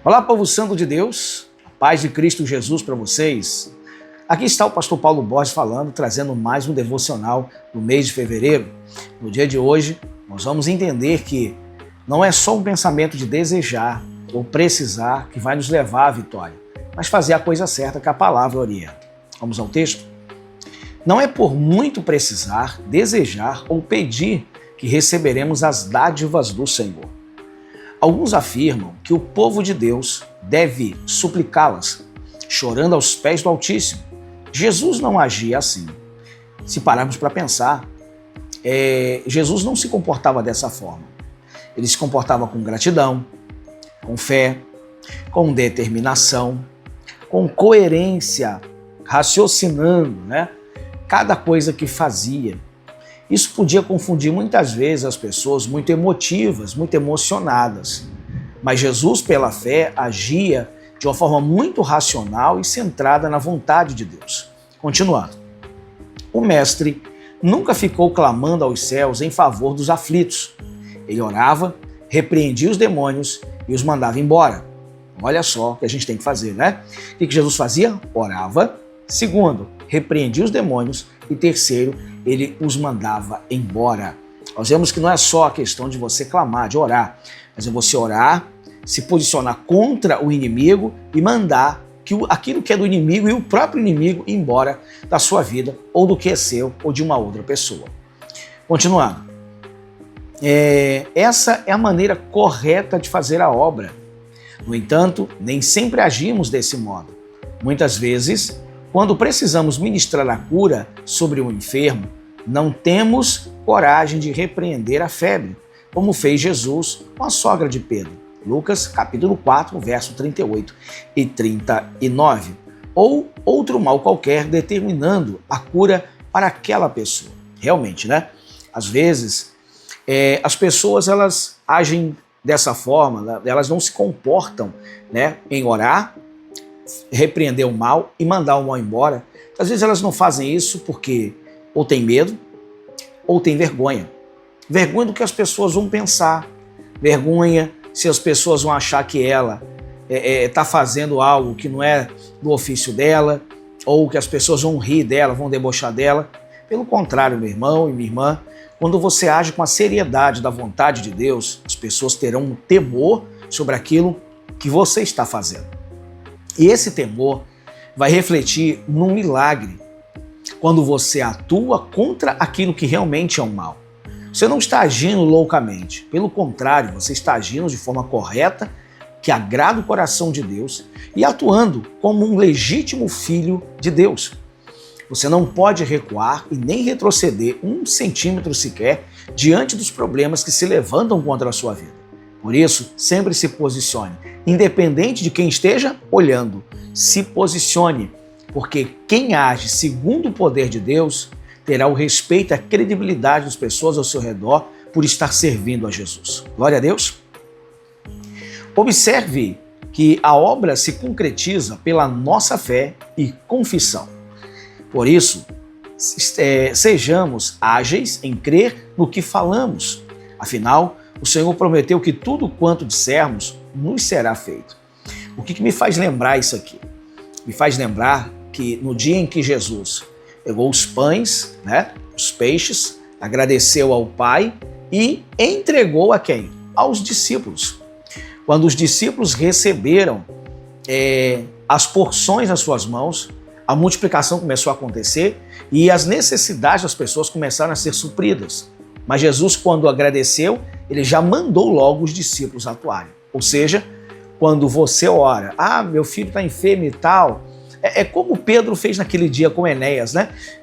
Olá, povo santo de Deus, a paz de Cristo Jesus para vocês. Aqui está o pastor Paulo Borges falando, trazendo mais um devocional no mês de fevereiro. No dia de hoje, nós vamos entender que não é só um pensamento de desejar ou precisar que vai nos levar à vitória, mas fazer a coisa certa que a palavra orienta. Vamos ao texto? Não é por muito precisar, desejar ou pedir que receberemos as dádivas do Senhor. Alguns afirmam que o povo de Deus deve suplicá-las, chorando aos pés do Altíssimo. Jesus não agia assim. Se pararmos para pensar, Jesus não se comportava dessa forma. Ele se comportava com gratidão, com fé, com determinação, com coerência, raciocinando, cada coisa que fazia. Isso podia confundir muitas vezes as pessoas muito emotivas, muito emocionadas. Mas Jesus, pela fé, agia de uma forma muito racional e centrada na vontade de Deus. Continuando. O mestre nunca ficou clamando aos céus em favor dos aflitos. Ele orava, repreendia os demônios e os mandava embora. Olha só o que a gente tem que fazer, O que Jesus fazia? Orava. Segundo, repreendia os demônios. E terceiro, ele os mandava embora. Nós vemos que não é só a questão de você clamar, de orar, mas é você orar, se posicionar contra o inimigo e mandar que aquilo que é do inimigo e o próprio inimigo ir embora da sua vida, ou do que é seu, ou de uma outra pessoa. Continuando. Essa é a maneira correta de fazer a obra. No entanto, nem sempre agimos desse modo. Muitas vezes, quando precisamos ministrar a cura sobre um enfermo, não temos coragem de repreender a febre, como fez Jesus com a sogra de Pedro. Lucas capítulo 4, verso 38 e 39. Ou outro mal qualquer determinando a cura para aquela pessoa. Realmente, Às vezes, as pessoas elas agem dessa forma, elas não se comportam em orar, repreender o mal e mandar o mal embora. Às vezes elas não fazem isso porque ou tem medo ou tem vergonha. Vergonha do que as pessoas vão pensar. Vergonha se as pessoas vão achar que ela está fazendo algo que não é do ofício dela, ou que as pessoas vão rir dela, vão debochar dela. Pelo contrário, meu irmão e minha irmã, quando você age com a seriedade da vontade de Deus, as pessoas terão um temor sobre aquilo que você está fazendo. E esse temor vai refletir num milagre quando você atua contra aquilo que realmente é um mal. Você não está agindo loucamente, pelo contrário, você está agindo de forma correta, que agrada o coração de Deus e atuando como um legítimo filho de Deus. Você não pode recuar e nem retroceder 1 centímetro sequer diante dos problemas que se levantam contra a sua vida. Por isso, sempre se posicione, independente de quem esteja olhando. Se posicione, porque quem age segundo o poder de Deus terá o respeito e a credibilidade das pessoas ao seu redor por estar servindo a Jesus. Glória a Deus. Observe que a obra se concretiza pela nossa fé e confissão. Por isso, sejamos ágeis em crer no que falamos. Afinal, o Senhor prometeu que tudo quanto dissermos nos será feito. O que me faz lembrar isso aqui? Me faz lembrar que no dia em que Jesus pegou os pães, os peixes, agradeceu ao Pai e entregou a quem? Aos discípulos. Quando os discípulos receberam as porções nas suas mãos, a multiplicação começou a acontecer e as necessidades das pessoas começaram a ser supridas. Mas Jesus, quando agradeceu, ele já mandou logo os discípulos atuarem. Ou seja, quando você ora, meu filho está enfermo e tal, é como Pedro fez naquele dia com Enéas,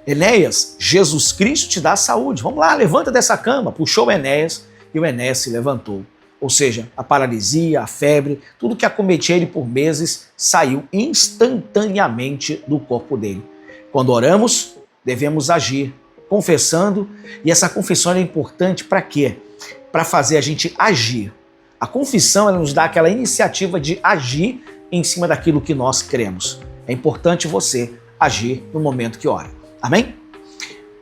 Enéas, Jesus Cristo te dá saúde. Vamos lá, levanta dessa cama. Puxou o Enéas e o Enéas se levantou. Ou seja, a paralisia, a febre, tudo que acometia ele por meses saiu instantaneamente do corpo dele. Quando oramos, devemos agir, confessando, e essa confissão é importante para quê? Para fazer a gente agir. A confissão ela nos dá aquela iniciativa de agir em cima daquilo que nós cremos. É importante você agir no momento que ora. Amém?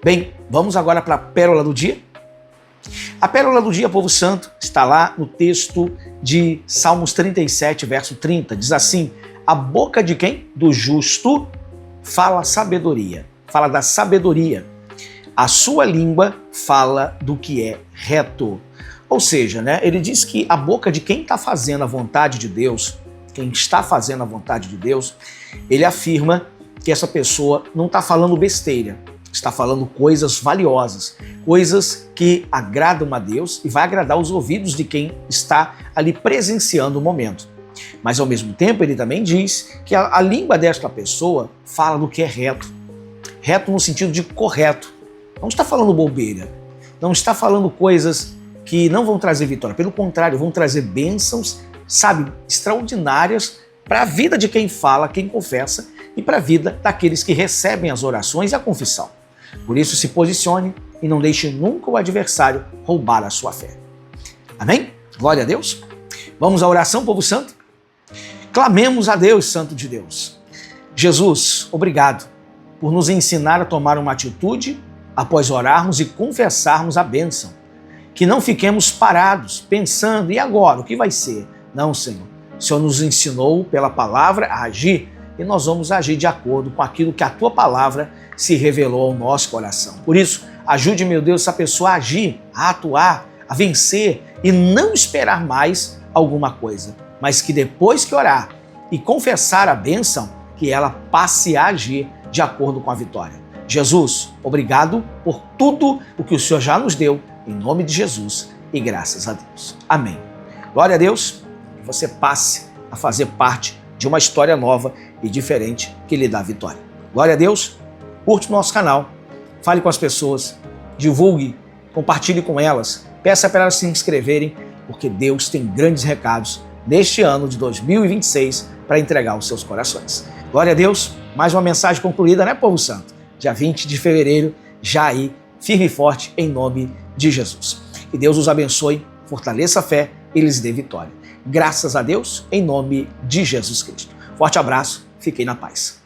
Bem, vamos agora para a pérola do dia. A pérola do dia, povo santo, está lá no texto de Salmos 37, verso 30. Diz assim: a boca de quem? Do justo fala sabedoria. Fala da sabedoria. A sua língua fala do que é reto. Ou seja, ele diz que a boca de quem está fazendo a vontade de Deus, quem está fazendo a vontade de Deus, ele afirma que essa pessoa não está falando besteira, está falando coisas valiosas, coisas que agradam a Deus e vai agradar os ouvidos de quem está ali presenciando o momento. Mas ao mesmo tempo ele também diz que a língua desta pessoa fala do que é reto. Reto no sentido de correto. Não está falando bobeira, não está falando coisas que não vão trazer vitória. Pelo contrário, vão trazer bênçãos, extraordinárias para a vida de quem fala, quem confessa e para a vida daqueles que recebem as orações e a confissão. Por isso, se posicione e não deixe nunca o adversário roubar a sua fé. Amém? Glória a Deus. Vamos à oração, povo santo? Clamemos a Deus, Santo de Deus. Jesus, obrigado por nos ensinar a tomar uma atitude após orarmos e confessarmos a bênção. Que não fiquemos parados, pensando, e agora, o que vai ser? Não, Senhor. O Senhor nos ensinou pela palavra a agir e nós vamos agir de acordo com aquilo que a Tua palavra se revelou ao nosso coração. Por isso, ajude, meu Deus, essa pessoa a agir, a atuar, a vencer e não esperar mais alguma coisa, mas que depois que orar e confessar a bênção, que ela passe a agir de acordo com a vitória. Jesus, obrigado por tudo o que o Senhor já nos deu, em nome de Jesus e graças a Deus. Amém. Glória a Deus, que você passe a fazer parte de uma história nova e diferente que lhe dá vitória. Glória a Deus, curte o nosso canal, fale com as pessoas, divulgue, compartilhe com elas, peça para elas se inscreverem, porque Deus tem grandes recados neste ano de 2026 para entregar aos seus corações. Glória a Deus, mais uma mensagem concluída, né, povo santo? Dia 20 de fevereiro, já aí, firme e forte, em nome de Jesus. Que Deus os abençoe, fortaleça a fé e lhes dê vitória. Graças a Deus, em nome de Jesus Cristo. Forte abraço, fiquem na paz.